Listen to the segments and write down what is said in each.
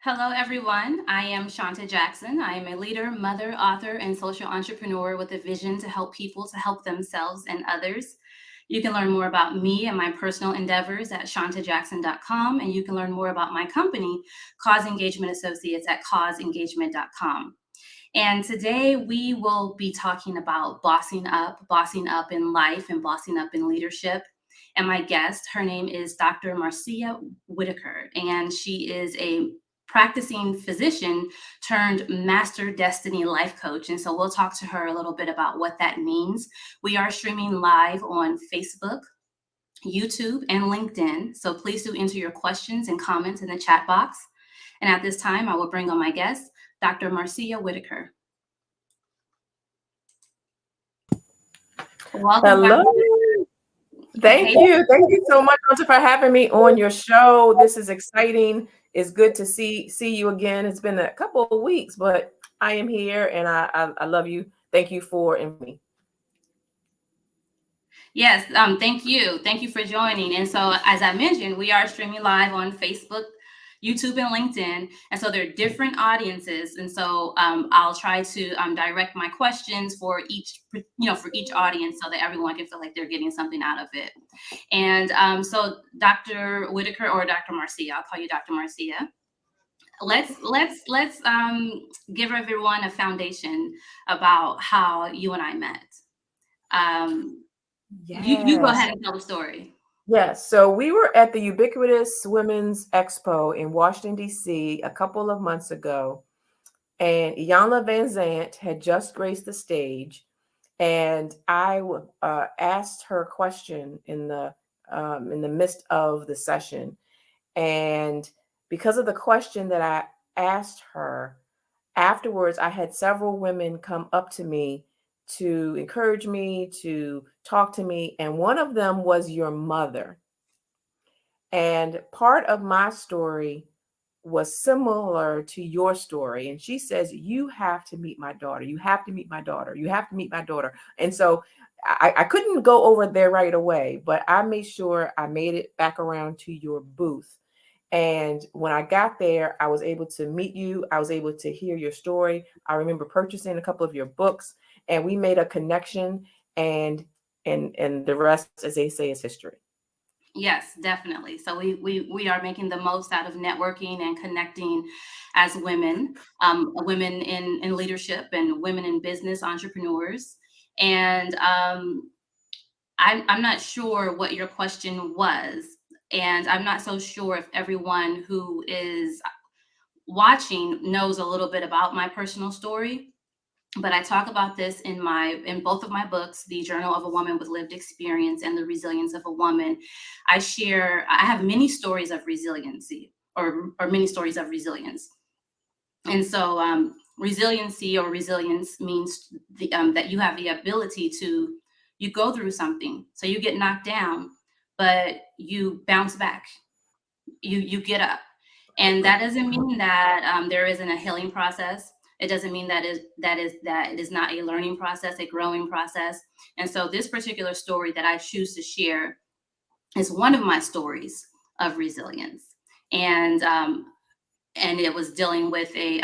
Hello, everyone. I am Shawnta Jackson. I am a leader, mother, author, and social entrepreneur with a vision to help people to help themselves and others. You can learn more about me and my personal endeavors at shawntajackson.com, and you can learn more about my company, Cause Engagement Associates, at causeengagement.com. And today we will be talking about bossing up in life and bossing up in leadership. And my guest, her name is Dr. Marcea Whitaker, and she is a practicing physician turned master destiny life coach. And so we'll talk to her a little bit about what that means. We are streaming live on Facebook, YouTube, and LinkedIn. So please do enter your questions and comments in the chat box. And at this time, I will bring on my guest, Dr. Marcea Whitaker. Welcome, Hello. Dr. Thank you. Thank you so much, Shawnta, for having me on your show. This is exciting. It's good to see you again. It's been a couple of weeks, but I am here and I love you. Thank you for inviting me. Yes, thank you. Thank you for joining. And so, as I mentioned, we are streaming live on Facebook, YouTube, and LinkedIn. And so there are different audiences. And so I'll try to direct my questions for each, for each audience so that everyone can feel like they're getting something out of it. And so Dr. Whitaker or Dr. Marcea, I'll call you Dr. Marcea. Let's give everyone a foundation about how you and I met. You go ahead and tell the story. Yes. So we were at the Ubiquitous Women's Expo in Washington, D.C. a couple of months ago, and Iyanla Vanzant had just graced the stage, and I asked her a question in the midst of the session, and because of the question that I asked her, afterwards I had several women come up to me to encourage me, to talk to me, and one of them was your mother. And part of my story was similar to your story. And she says, you have to meet my daughter. You have to meet my daughter. You have to meet my daughter. And so I couldn't go over there right away, but I made sure I made it back around to your booth. And when I got there, I was able to meet you. I was able to hear your story. I remember purchasing a couple of your books, and we made a connection, and the rest, as they say, is history. Yes, definitely. So we are making the most out of networking and connecting as women, women in leadership and women in business, entrepreneurs. And I'm not sure what your question was, and I'm not so sure if everyone who is watching knows a little bit about my personal story. But I talk about this in both of my books, The Journal of a Woman with Lived Experience and The Resilience of a Woman. I have many stories of resiliency or many stories of resilience. And so resiliency or resilience means that you have the ability to, you go through something, so you get knocked down, but you bounce back, you get up. And that doesn't mean that there isn't a healing process. It doesn't mean that it is not a learning process, a growing process. And so this particular story that I choose to share is one of my stories of resilience. And it was dealing with a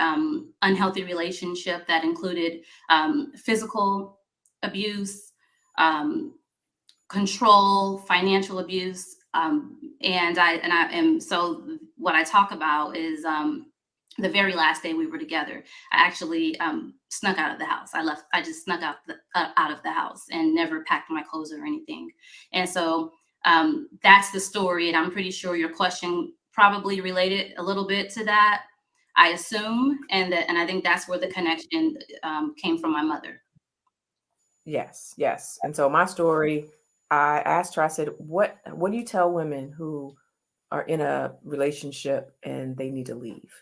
unhealthy relationship that included physical abuse, control, financial abuse. So what I talk about is the very last day we were together, I actually snuck out of the house. I just snuck out of the house and never packed my clothes or anything. And so that's the story. And I'm pretty sure your question probably related a little bit to that, I assume. And I think that's where the connection came from my mother. Yes. And so my story, I asked her, I said, what do you tell women who are in a relationship and they need to leave?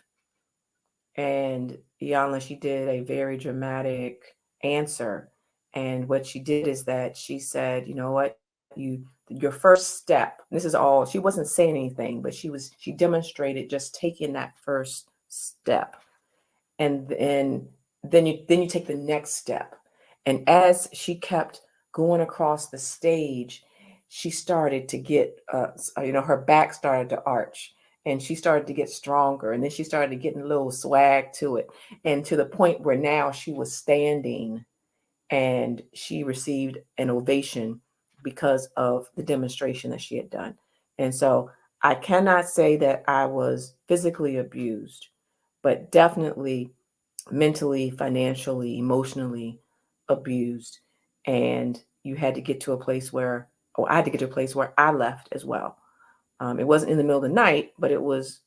And Iyanla, she did a very dramatic answer. And what she did is that she said, you know what, your first step, this is all, she wasn't saying anything, but she demonstrated just taking that first step. And then you take the next step. And as she kept going across the stage, she started to get, her back started to arch. and she started to get stronger, and then she started getting a little swag to it, and to the point where now she was standing and she received an ovation because of the demonstration that she had done. And so I cannot say that I was physically abused, but definitely mentally, financially, emotionally abused. And you had to get to a place where, or I had to get to a place where I left as well. It wasn't in the middle of the night, but it was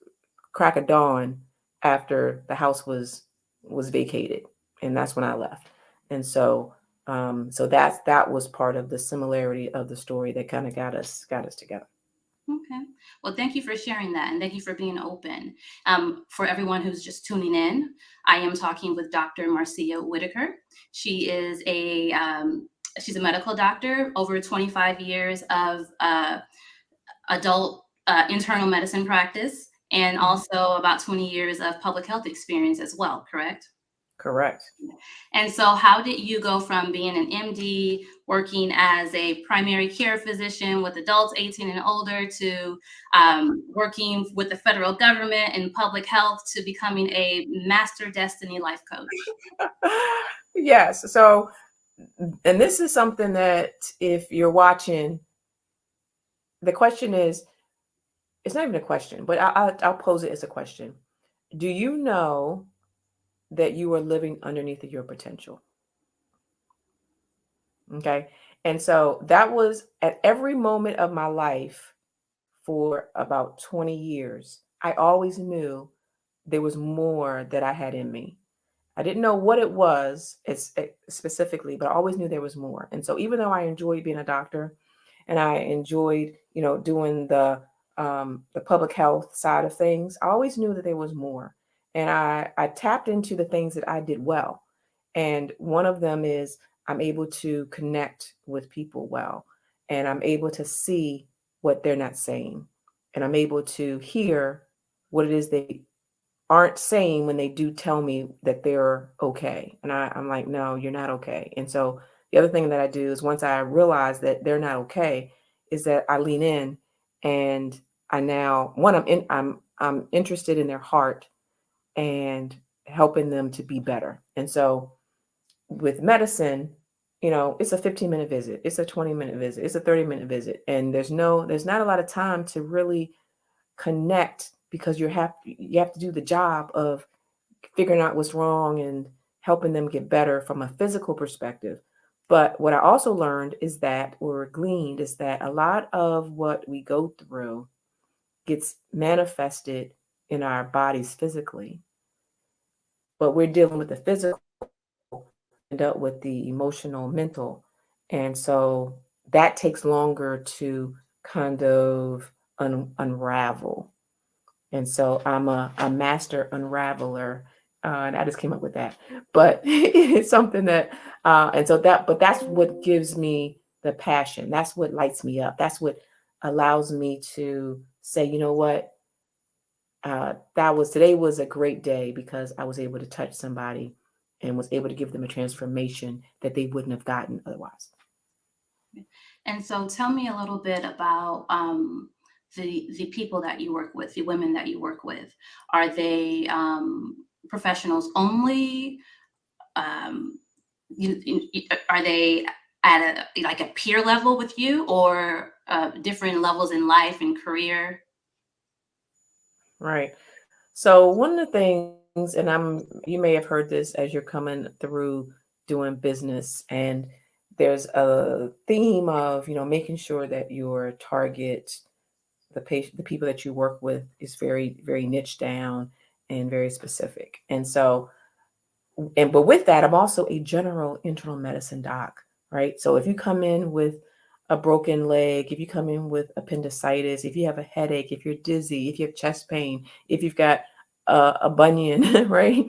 crack of dawn after the house was vacated, and that's when I left. And so, that was part of the similarity of the story that kind of got us together. Okay. Well, thank you for sharing that, and thank you for being open. For everyone who's just tuning in, I am talking with Dr. Marcea Whitaker. She is she's a medical doctor, over 25 years of adult internal medicine practice, and Mhm. also about 20 years of public health experience as well, correct? Correct. And so, how did you go from being an MD, working as a primary care physician with adults 18 and older, to working with the federal government in public health, to becoming a master destiny life coach? Yes. So, and this is something that if you're watching, the question is, it's not even a question, but I'll pose it as a question. Do you know that you are living underneath of your potential? Okay. And so that was at every moment of my life for about 20 years. I always knew there was more that I had in me. I didn't know what it was specifically, but I always knew there was more. And so even though I enjoyed being a doctor and I enjoyed, doing the public health side of things, I always knew that there was more. And I tapped into the things that I did well. And one of them is I'm able to connect with people well, and I'm able to see what they're not saying. And I'm able to hear what it is they aren't saying when they do tell me that they're okay. And I'm like, no, you're not okay. And so the other thing that I do is once I realize that they're not okay, is that I lean in and I now one I'm interested in their heart and helping them to be better. And so with medicine, it's a 15-minute visit, it's a 20-minute visit, it's a 30-minute visit. And there's not a lot of time to really connect because you have to do the job of figuring out what's wrong and helping them get better from a physical perspective. But what I also learned is that, or gleaned, is that a lot of what we go through gets manifested in our bodies physically, but we're dealing with the physical and dealt with the emotional, mental. And so that takes longer to kind of unravel. And so I'm a master unraveler. And I just came up with that. But it's something that, but that's what gives me the passion. That's what lights me up. That's what allows me to say, you know what, today was a great day because I was able to touch somebody and was able to give them a transformation that they wouldn't have gotten otherwise. And so, tell me a little bit about the people that you work with, the women that you work with. Are they professionals only? Um, are they at a peer level with you, or different levels in life and career? Right. So one of the things, and you may have heard this as you're coming through doing business, and there's a theme of, making sure that your target, the people that you work with is very, very niche down and very specific. And so, but with that, I'm also a general internal medicine doc, right? So if you come in with a broken leg, if you come in with appendicitis, if you have a headache, if you're dizzy, if you have chest pain, if you've got a bunion, right?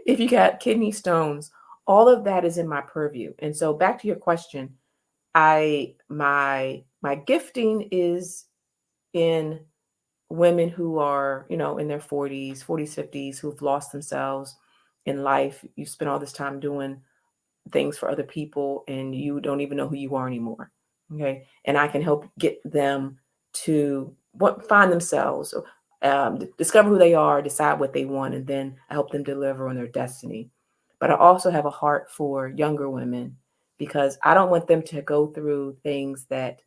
If you got kidney stones, all of that is in my purview. And so back to your question, my gifting is in women who are, in their 40s, 50s, who've lost themselves in life. You spend all this time doing things for other people and you don't even know who you are anymore. Okay. And I can help get them to find themselves. discover who they are, decide what they want, and then I help them deliver on their destiny. But I also have a heart for younger women because I don't want them to go through things that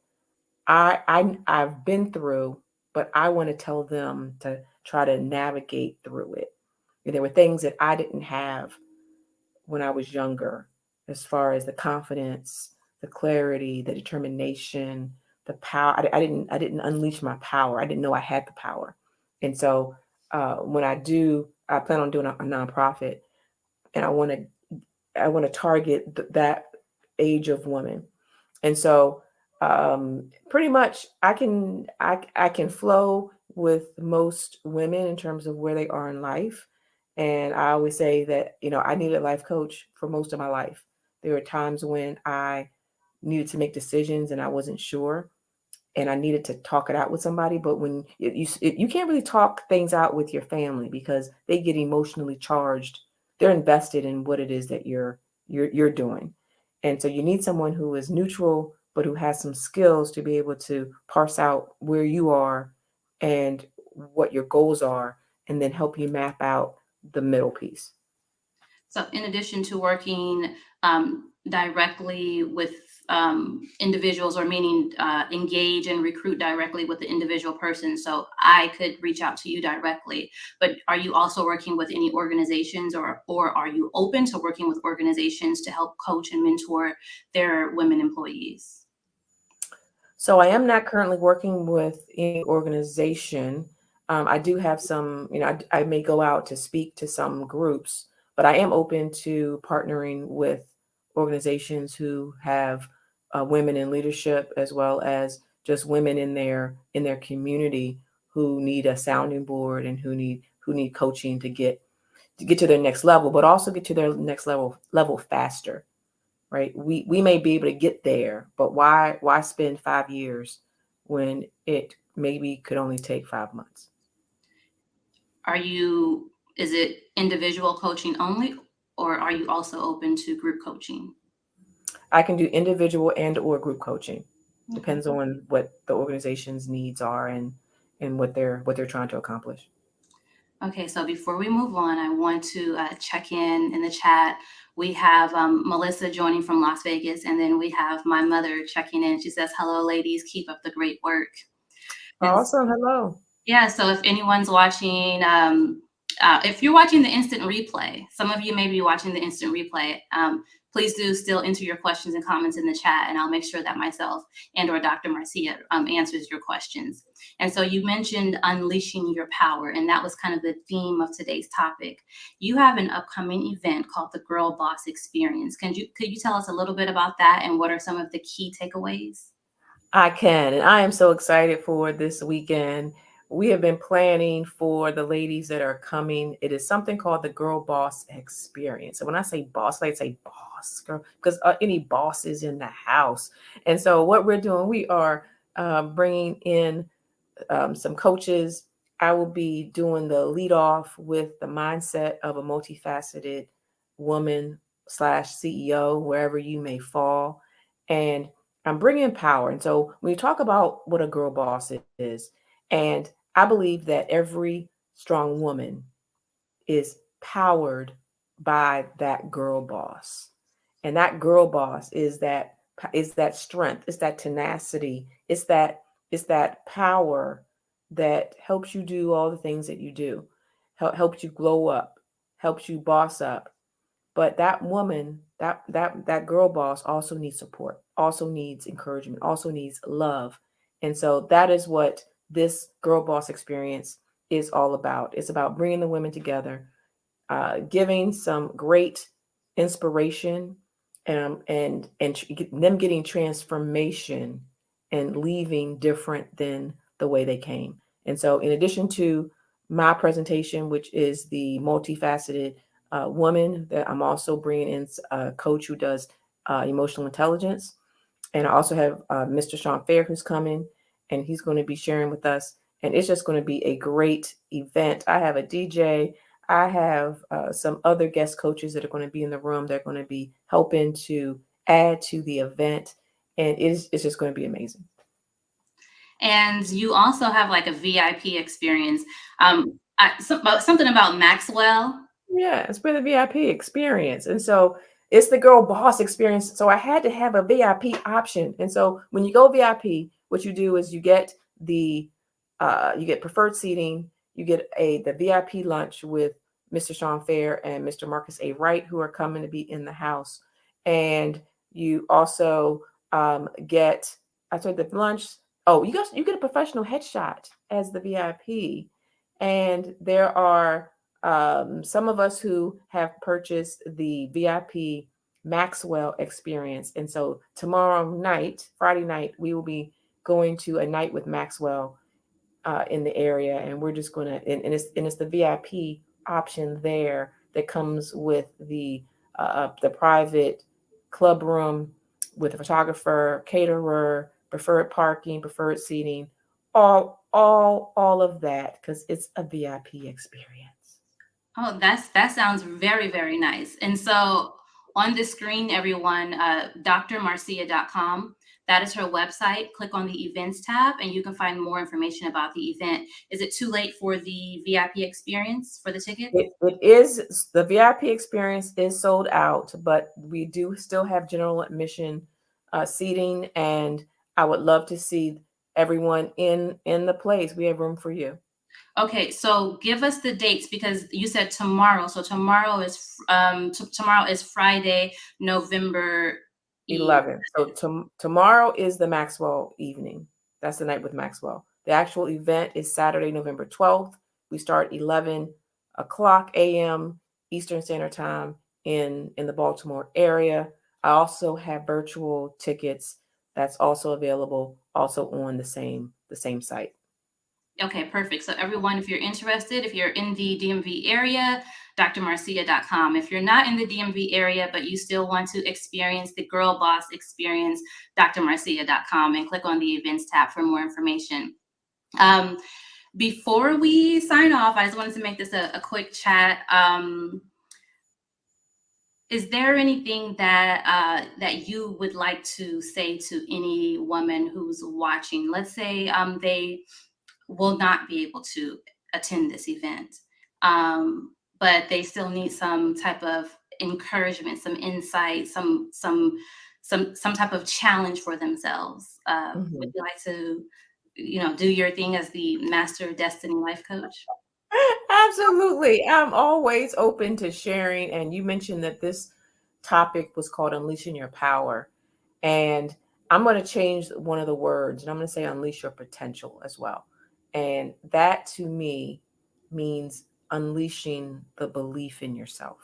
I've been through, but I want to tell them to try to navigate through it. And there were things that I didn't have when I was younger, as far as the confidence, the clarity, the determination, the power. I didn't unleash my power. I didn't know I had the power. And so when I do, I plan on doing a nonprofit, and I want to target that age of woman. And so pretty much I can flow with most women in terms of where they are in life. And I always say that, I needed a life coach for most of my life. There were times when I needed to make decisions and I wasn't sure and I needed to talk it out with somebody. But when you can't really talk things out with your family because they get emotionally charged. They're invested in what it is that you're doing, and so you need someone who is neutral but who has some skills to be able to parse out where you are and what your goals are, and then help you map out the middle piece. So, in addition to working directly with individuals, or meaning engage and recruit directly with the individual person, so I could reach out to you directly. But are you also working with any organizations, or are you open to working with organizations to help coach and mentor their women employees? So I am not currently working with any organization. I do have some, I may go out to speak to some groups, but I am open to partnering with organizations who have women in leadership, as well as just women in their community who need a sounding board and who need coaching to get to their next level, but also get to their next level faster, right? We may be able to get there, but why spend 5 years when it maybe could only take 5 months? Are you, is it individual coaching only, or are you also open to group coaching? I can do individual and or group coaching. Okay. Depends on what the organization's needs are and what they're trying to accomplish. Okay, so before we move on, I want to check in the chat. We have Melissa joining from Las Vegas, and then we have my mother checking in. She says, "Hello, ladies. Keep up the great work." And Awesome. Hello. yeah, so if anyone's watching, if you're watching the instant replay, some of you may be watching the instant replay. Please do still enter your questions and comments in the chat, and I'll make sure that myself and or Dr. Marcea answers your questions. And so you mentioned unleashing your power, and that was kind of the theme of today's topic. You have an upcoming event called the Girl Boss Experience. Could you tell us a little bit about that, and what are some of the key takeaways? I can, and I am so excited for this weekend. We have been planning for the ladies that are coming. It is something called the Girl Boss Experience. And when I say boss, I say boss girl because any boss is in the house. And so what we're doing, we are bringing in some coaches. I will be doing the lead off with the mindset of a multifaceted woman slash CEO, wherever you may fall. And I'm bringing power. And so when you talk about what a girl boss is, and I believe that every strong woman is powered by that girl boss. And that girl boss is that strength, it's that tenacity, it's that power that helps you do all the things that you do, helps you glow up, helps you boss up. But that woman, that girl boss also needs support, also needs encouragement, also needs love. And so that is what this girl boss experience is all about. It's about bringing the women together, giving some great inspiration, them getting transformation and leaving different than the way they came. And so, in addition to my presentation, which is the multifaceted woman, that I'm also bringing in a coach who does emotional intelligence, and I also have Mr. Sean Fair who's coming, and he's going to be sharing with us. And it's just going to be a great event. I have a DJ. I have some other guest coaches that are going to be in the room. They're going to be helping to add to the event, and it's just going to be amazing. And you also have like a VIP experience. Something about Maxwell. Yeah, it's for the VIP experience. And so it's the girl boss experience. So I had to have a VIP option. And so when you go VIP, what you do is the you get preferred seating, you get the VIP lunch with Mr. Sean Fair and Mr. Marcus A. Wright, who are coming to be in the house. And you also get I told the lunch. Oh, you get a professional headshot as the VIP. And there are some of us who have purchased the VIP Maxwell experience. And so tomorrow night, Friday night, we will be going to a night with Maxwell in the area. And we're just going to, and it's the VIP option there that comes with the private club room with a photographer, caterer, preferred parking, preferred seating, all of that, because it's a VIP experience. Oh, that sounds very, very nice. And so on the screen, everyone, drmarcea.com. That is her website. Click on the events tab and you can find more information about the event. Is it too late for the VIP experience for the tickets? It is, the VIP experience is sold out, but we do still have general admission seating, and I would love to see everyone in the place. We have room for you. Okay, so give us the dates because you said tomorrow. So tomorrow is Friday, November 11. So tomorrow is the Maxwell evening. That's the night with Maxwell. The actual event is Saturday, November 12th. We start 11 o'clock a.m. Eastern Standard Time in the Baltimore area. I also have virtual tickets that's also available, also on the same site. Okay, perfect. So everyone, if you're interested, if you're in the DMV area, drmarcea.com. If you're not in the DMV area, but you still want to experience the Girl Boss experience, drmarcea.com, and click on the events tab for more information. Before we sign off, I just wanted to make this a quick chat. Is there anything that you would like to say to any woman who's watching? Let's say they will not be able to attend this event, but they still need some type of encouragement, some insight, some type of challenge for themselves. Would Mhm. you like to, do your thing as the Master Destiny Life Coach? Absolutely. I'm always open to sharing. And you mentioned that this topic was called Unleashing Your Power. And I'm going to change one of the words and I'm going to say unleash your potential as well. And that to me means unleashing the belief in yourself.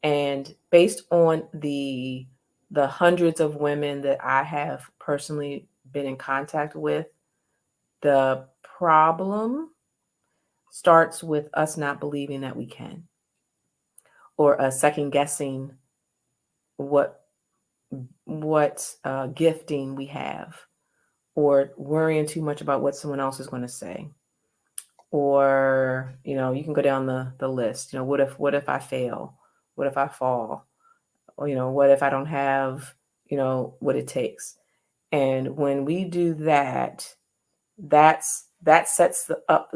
And based on the hundreds of women that I have personally been in contact with, the problem starts with us not believing that we can, or second guessing what gifting we have, or worrying too much about what someone else is going to say, or you can go down the list. What if I fail? What if I fall? Or what if I don't have what it takes? And when we do that, that sets up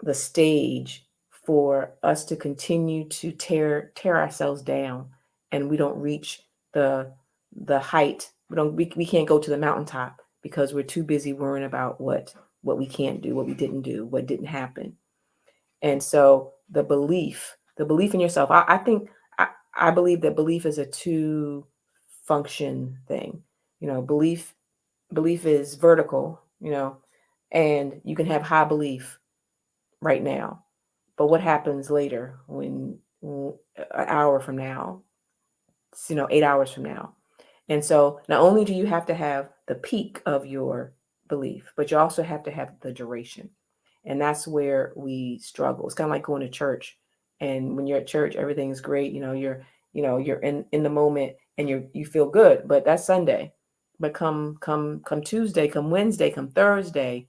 the stage for us to continue to tear ourselves down, and we don't reach the height. We can't go to the mountaintop because we're too busy worrying about what we can't do, what we didn't do, what didn't happen. And so the belief in yourself, I believe that belief is a two function thing. Belief is vertical, and you can have high belief right now. But what happens later when an hour from now, 8 hours from now? And so not only do you have to have the peak of your belief, but you also have to have the duration. And that's where we struggle. It's kind of like going to church. And when you're at church, everything's great. You're in the moment and you feel good, but that's Sunday. But come Tuesday, come Wednesday, come Thursday,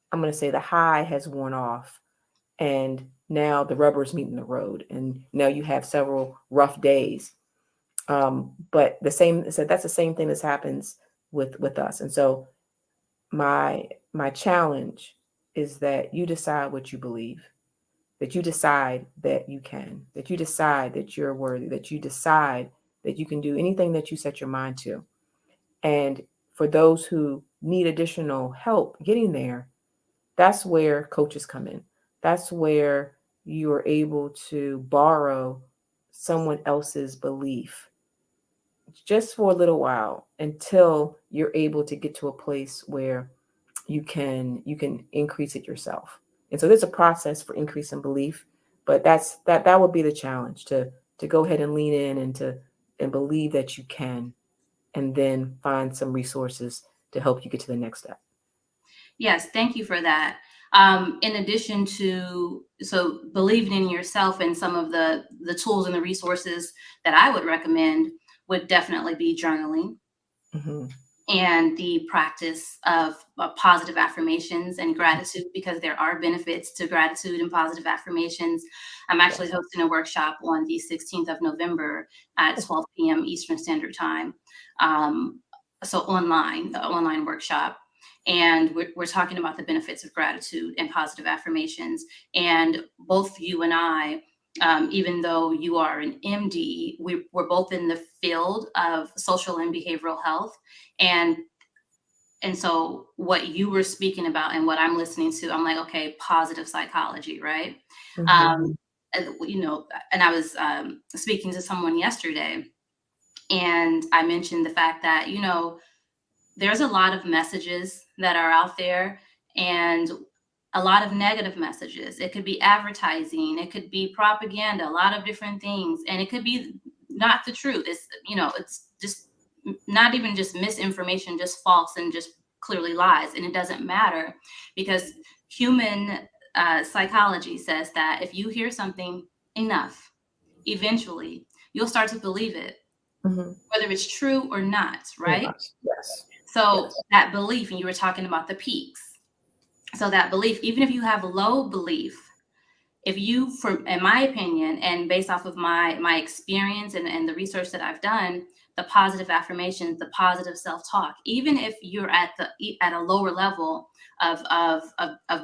I'm going to say the high has worn off, and now the rubber is meeting the road, and now you have several rough days. But that's the same thing that happens with us. And so my challenge is that you decide what you believe, that you decide that you can, that you decide that you're worthy, that you decide that you can do anything that you set your mind to. And for those who need additional help getting there, that's where coaches come in. That's where you are able to borrow someone else's belief just for a little while until you're able to get to a place where you can increase it yourself. And so there's a process for increasing belief, but that would be the challenge, to go ahead and lean in and believe that you can, and then find some resources to help you get to the next step. Yes, thank you for that. In addition to so believing in yourself, and some of the tools and the resources that I would recommend would definitely be journaling Hmm. and the practice of positive affirmations and gratitude, because there are benefits to gratitude and positive affirmations. I'm actually Yes. hosting a workshop on the 16th of November at 12 p.m. Eastern Standard Time. Um, so online, the online workshop. And we're talking about the benefits of gratitude and positive affirmations. And both you and I, even though you are an MD, we're both in the field of social and behavioral health. And so what you were speaking about and what I'm listening to, I'm like, okay, positive psychology, right? Hmm. Um, and I was speaking to someone yesterday, and I mentioned the fact that, there's a lot of messages that are out there, and a lot of negative messages. It could be advertising, it could be propaganda, a lot of different things, and it could be not the truth. It's just not even just misinformation, just false and just clearly lies. And it doesn't matter, because human psychology says that if you hear something enough, eventually you'll start to believe it, Hmm. whether it's true or not, right? Yes. So Yes. that belief, and you were talking about the peaks. So that belief, even if you have low belief, if you, in my opinion, and based off of my experience and the research that I've done, the positive affirmations, the positive self-talk, even if you're at a lower level of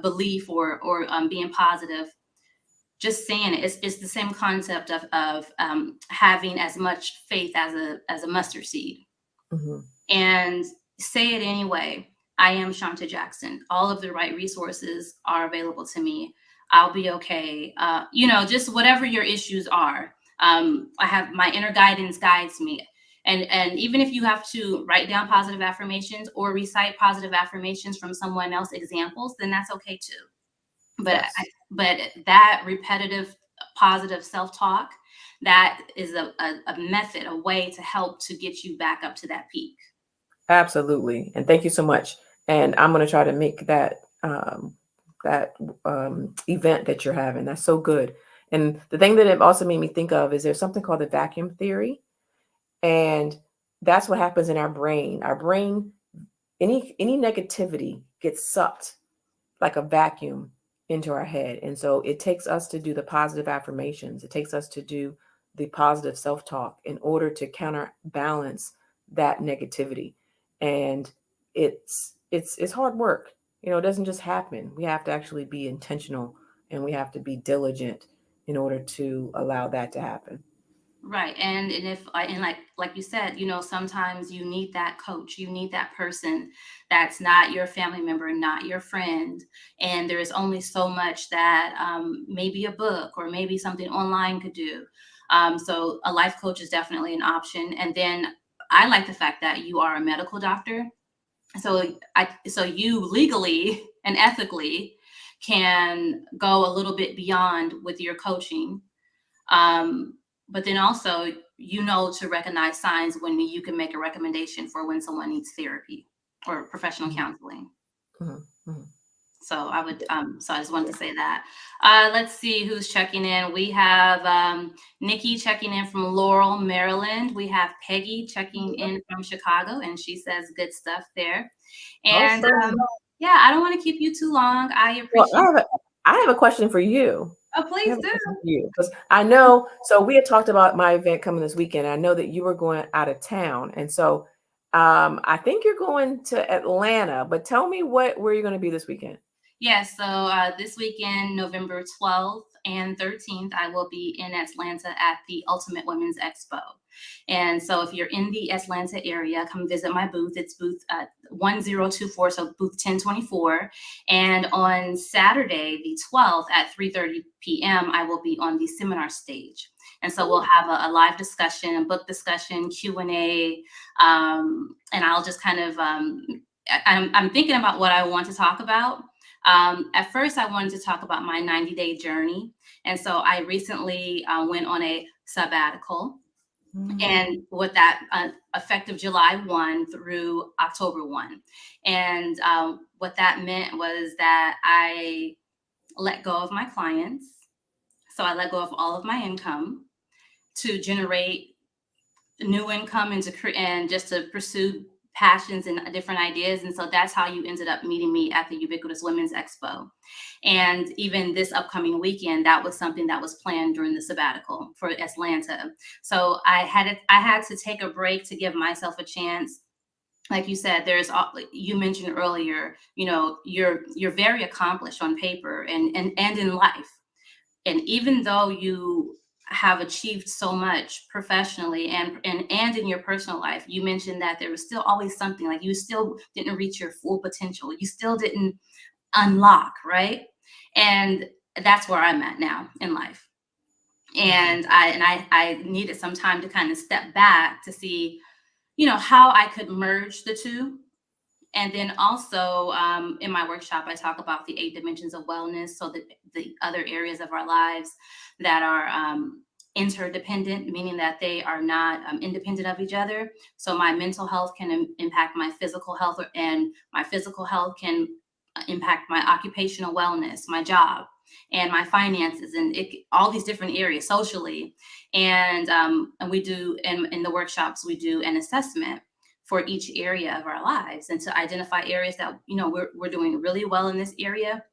belief or being positive, just saying it, it's the same concept of having as much faith as a mustard seed, Hmm. and say it anyway. I am Shawnta Jackson. All of the right resources are available to me. I'll be okay. Just whatever your issues are. I have my inner guidance guides me. And even if you have to write down positive affirmations or recite positive affirmations from someone else's examples, then that's okay too. But Yes. but that repetitive positive self-talk, that is a method, a way to help to get you back up to that peak. Absolutely. And thank you so much. And I'm going to try to make that event that you're having. That's so good. And the thing that it also made me think of is there's something called the vacuum theory. And that's what happens in our brain. Our brain, any negativity gets sucked like a vacuum into our head. And so it takes us to do the positive affirmations. It takes us to do the positive self-talk in order to counterbalance that negativity. And it's hard work. It doesn't just happen. We have to actually be intentional, and we have to be diligent in order to allow that to happen. Right. And if I and like you said, sometimes you need that coach, you need that person that's not your family member, not your friend. And there is only so much that maybe a book or maybe something online could do. So a life coach is definitely an option. And then I like the fact that you are a medical doctor. So you legally and ethically can go a little bit beyond with your coaching, um, but then also, to recognize signs when you can make a recommendation for when someone needs therapy or professional Mhm, counseling. mhm, mhm. So I would, Yeah, so I just wanted yeah. to say that. Let's see who's checking in. We have Nikki checking in from Laurel, Maryland. We have Peggy checking in from Chicago, and she says good stuff there. And Awesome. yeah, I don't want to keep you too long. I Well, appreciate. I have a question for you. Oh, I please have a do. question for you because I know. So we had talked about my event coming this weekend. I know that you were going out of town, and so I think you're going to Atlanta, but tell me where you're going to be this weekend. Yes, so this weekend, November 12th and 13th, I will be in Atlanta at the Ultimate Women's Expo. And so if you're in the Atlanta area, come visit my booth. It's booth 1024, so booth 1024. And on Saturday, the 12th at 3:30 p.m., I will be on the seminar stage. And so we'll have a live discussion, a book discussion, Q&A, and I'll just kind of, I'm thinking about what I want to talk about. At first, I wanted to talk about my 90-day journey. And so I recently went on a sabbatical. And with that, effective July 1 through October 1. And what that meant was that I let go of my clients. So I let go of all of my income to generate new income and just to pursue passions and different ideas. And so that's how you ended up meeting me at the Ubiquitous Women's Expo. And even this upcoming weekend, that was something that was planned during the sabbatical for Atlanta. So I had to take a break to give myself a chance. Like you said, you mentioned earlier, you're very accomplished on paper and in life. And even though you have achieved so much professionally and in your personal life, you mentioned that there was still always something, like you still didn't reach your full potential. You still didn't unlock, right? And that's where I'm at now in life. And I needed some time to kind of step back to see, how I could merge the two. And then also in my workshop, I talk about the 8 dimensions of wellness. So the other areas of our lives that are interdependent, meaning that they are not independent of each other. So my mental health can impact my physical health, and my physical health can impact my occupational wellness, my job, and my finances, and all these different areas socially. And we do in the workshops, we do an assessment for each area of our lives, and to identify areas that we're doing really well in this area,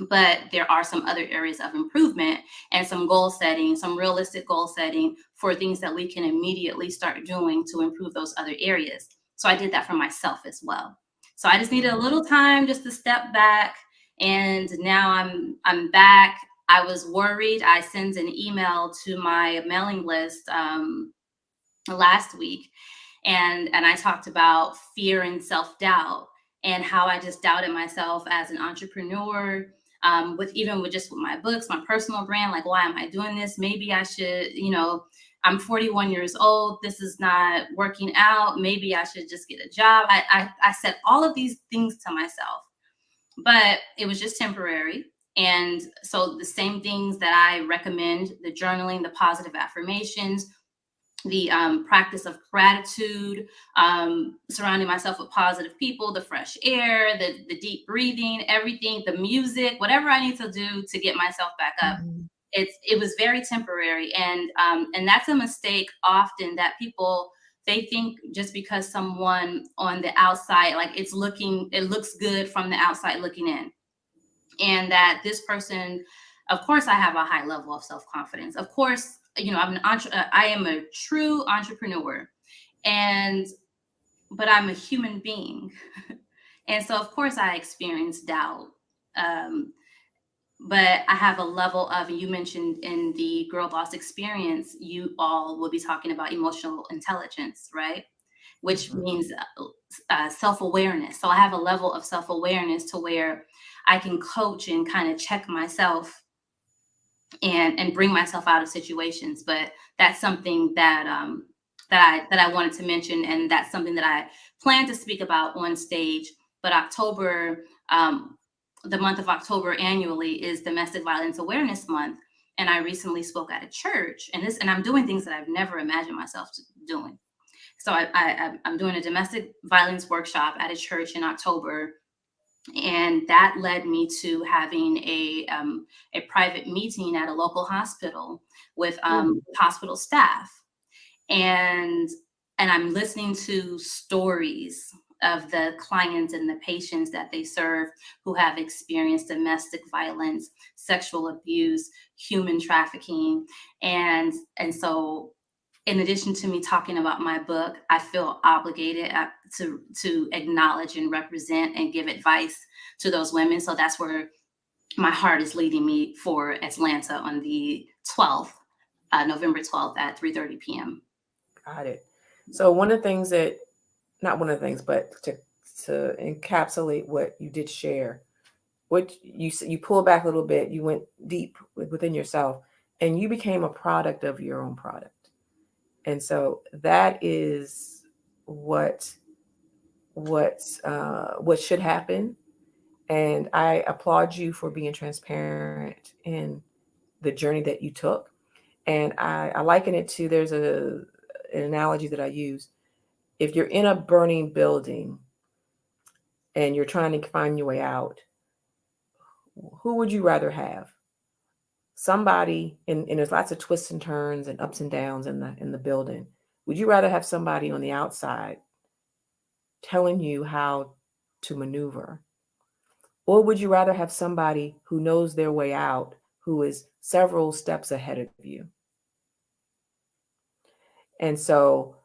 but there are some other areas of improvement, and some goal setting, some realistic goal setting for things that we can immediately start doing to improve those other areas. So I did that for myself as well. So I just needed a little time just to step back, and now I'm back. I was worried. I sent an email to my mailing list last week, and I talked about fear and self-doubt and how I just doubted myself as an entrepreneur, with my books, my personal brand. Like, why am I doing this? Maybe I should, I'm 41 years old. This is not working out. Maybe I should just get a job. I said all of these things to myself, but it was just temporary. And so the same things that I recommend, the journaling, the positive affirmations, the practice of gratitude, surrounding myself with positive people, the fresh air, the deep breathing, everything, the music, whatever I need to do to get myself back up. It was very temporary. And that's a mistake often, that people, they think just because someone on the outside, like it looks good from the outside looking in. And that this person, of course, I have a high level of self-confidence. Of course, I am a true entrepreneur, but I'm a human being. And so of course I experience doubt. But I have a level of, you mentioned in the Girl Boss experience, you all will be talking about emotional intelligence, right? Which means self-awareness. So I have a level of self-awareness to where I can coach and kind of check myself and bring myself out of situations. But that's something that I wanted to mention, and that's something that I plan to speak about on stage. But October, the month of October annually is Domestic Violence Awareness Month, and I recently spoke at a church, and I'm doing things that I've never imagined myself doing. So I'm doing a domestic violence workshop at a church in October. And that led me to having a private meeting at a local hospital with hospital staff, and I'm listening to stories of the clients and the patients that they serve who have experienced domestic violence, sexual abuse, human trafficking, and so in addition to me talking about my book, I feel obligated to acknowledge and represent and give advice to those women. So that's where my heart is leading me for Atlanta on the 12th, November 12th at 3:30 p.m. Got it. So one of the things that, not one of the things, but to encapsulate what you did share, what you pulled back a little bit, you went deep within yourself, and you became a product of your own product. And so that is what what should happen. And I applaud you for being transparent in the journey that you took. And I liken it to, there's an analogy that I use. If you're in a burning building and you're trying to find your way out, who would you rather have? Somebody, and there's lots of twists and turns and ups and downs in the building. Would you rather have somebody on the outside telling you how to maneuver? Or would you rather have somebody who knows their way out, who is several steps ahead of you? And so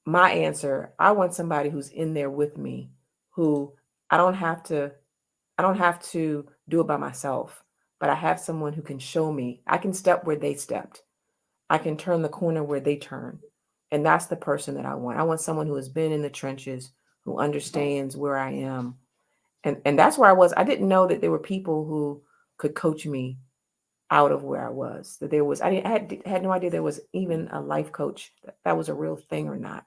my answer, I want somebody who's in there with me, who I don't have to I don't have to do it by myself, but I have someone who can show me. I can step where they stepped. I can turn the corner where they turn. And that's the person that I want. I want someone who has been in the trenches, who understands where I am. And that's where I was. I didn't know that there were people who could coach me out of where I was. That there was, I had no idea there was even a life coach, that was a real thing or not.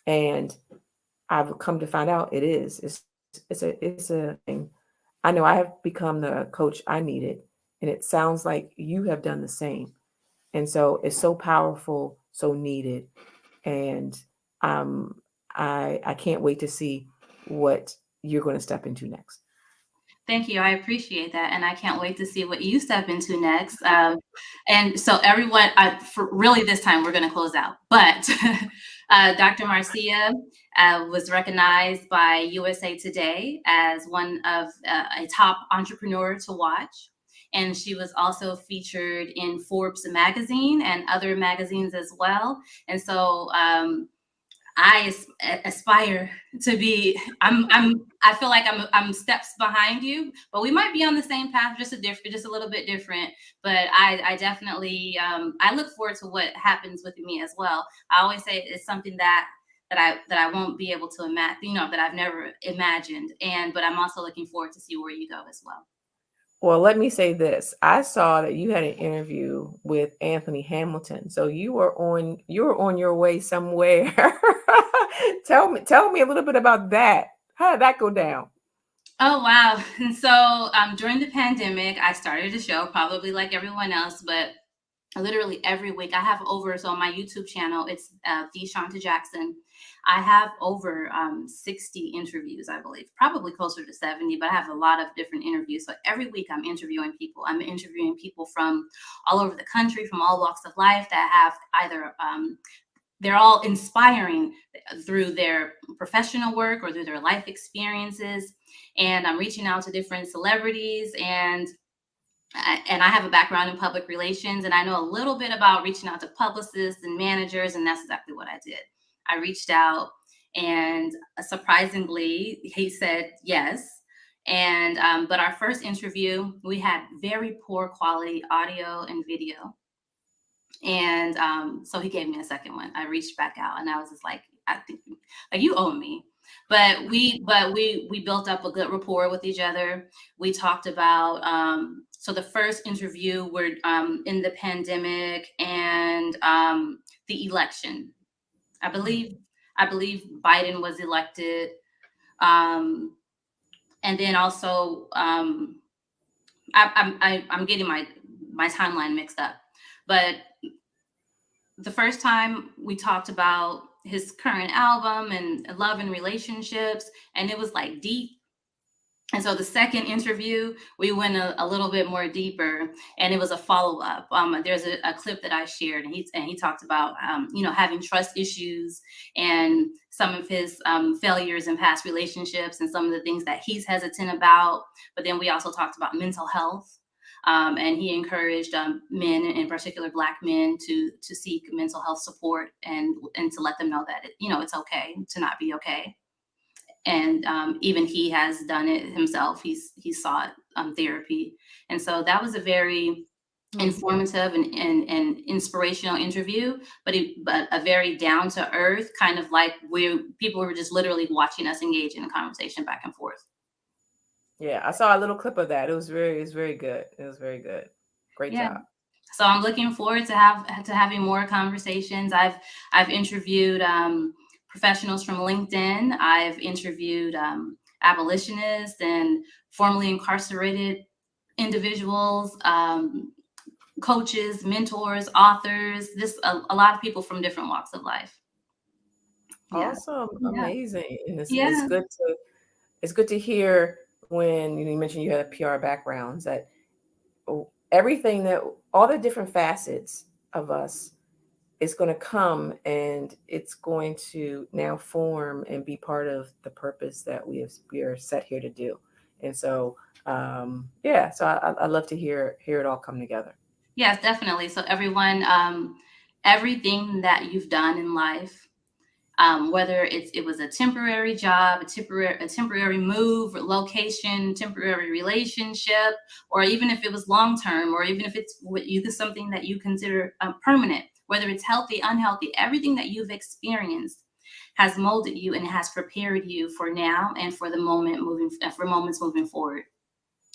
And I've come to find out it is. It's a thing. I know I have become the coach I needed, and it sounds like you have done the same. And so it's so powerful, so needed. And um, I can't wait to see what you're going to step into next. Thank you. I appreciate that. And I can't wait to see what you step into next. And so, everyone, for really this time, we're going to close out. But Dr. Marcea was recognized by USA Today as one of a top entrepreneur to watch. And she was also featured in Forbes Magazine and other magazines as well. And so, I aspire to be. I feel like I'm steps behind you, but we might be on the same path, just a little bit different. But I definitely I look forward to what happens with me as well. I always say it's something that I won't be able to imagine, that I've never imagined. But I'm also looking forward to see where you go as well. Well, let me say this. I saw that you had an interview with Anthony Hamilton. So you were on your way somewhere. Tell me a little bit about that. How did that go down? Oh, wow. And so during the pandemic, I started a show, probably like everyone else, but literally every week I have over, so on my YouTube channel, it's the Shawnta Jackson. I have over 60 interviews, I believe, probably closer to 70, but I have a lot of different interviews. So every week I'm interviewing people. I'm interviewing people from all over the country, from all walks of life, that have either they're all inspiring through their professional work or through their life experiences. And I'm reaching out to different celebrities, and I have a background in public relations, and I know a little bit about reaching out to publicists and managers, and that's exactly what I did. I reached out, and surprisingly, he said yes. And but our first interview, we had very poor quality audio and video, and so he gave me a second one. I reached back out, and I was just like, I think, like, you owe me. But we built up a good rapport with each other. We talked about so the first interview were in the pandemic and the election. I believe I believe Biden was elected, and then also I'm getting my timeline mixed up, but the first time we talked about his current album and love and relationships, and it was like deep. And so the second interview, we went a little bit more deeper, and it was a follow up. There's a clip that I shared, and he talked about having trust issues and some of his failures in past relationships and some of the things that he's hesitant about. But then we also talked about mental health. And he encouraged men, in particular Black men, to seek mental health support, and to let them know that it's okay to not be okay. And even he has done it himself. He's sought therapy, and so that was a very informative and inspirational interview, but a very down to earth, kind of like where people were just literally watching us engage in a conversation back and forth. Yeah, I saw a little clip of that. It was very good. It was very good. Great Yeah. job. So I'm looking forward to having more conversations. I've interviewed professionals from LinkedIn. I've interviewed abolitionists and formerly incarcerated individuals, coaches, mentors, authors, just a lot of people from different walks of life. Yeah. Awesome. Yeah. Amazing. And Yeah. it's good to hear when you mentioned you had a PR backgrounds that everything that all the different facets of us is going to come, and it's going to now form and be part of the purpose that we are set here to do. And so yeah, so I love to hear it all come together. Yes, definitely. So everyone, everything that you've done in life, whether it was a temporary job, a temporary move, location, temporary relationship, or even if it was long term, or even if it's something that you consider permanent, whether it's healthy, unhealthy, everything that you've experienced has molded you and has prepared you for now and for moments moving forward.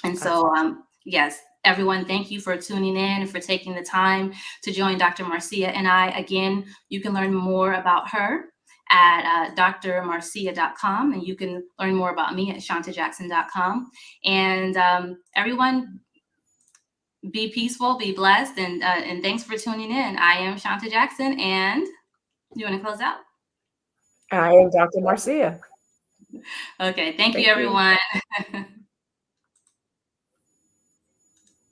And so, yes, everyone, thank you for tuning in and for taking the time to join Dr. Marcea and I. Again, you can learn more about her at drmarcea.com, and you can learn more about me at shawntajackson.com. And everyone, be peaceful, be blessed, and thanks for tuning in. I am Shawnta Jackson, and you want to close out? I am Dr. Marcea. Okay, thank you, Thank you. everyone.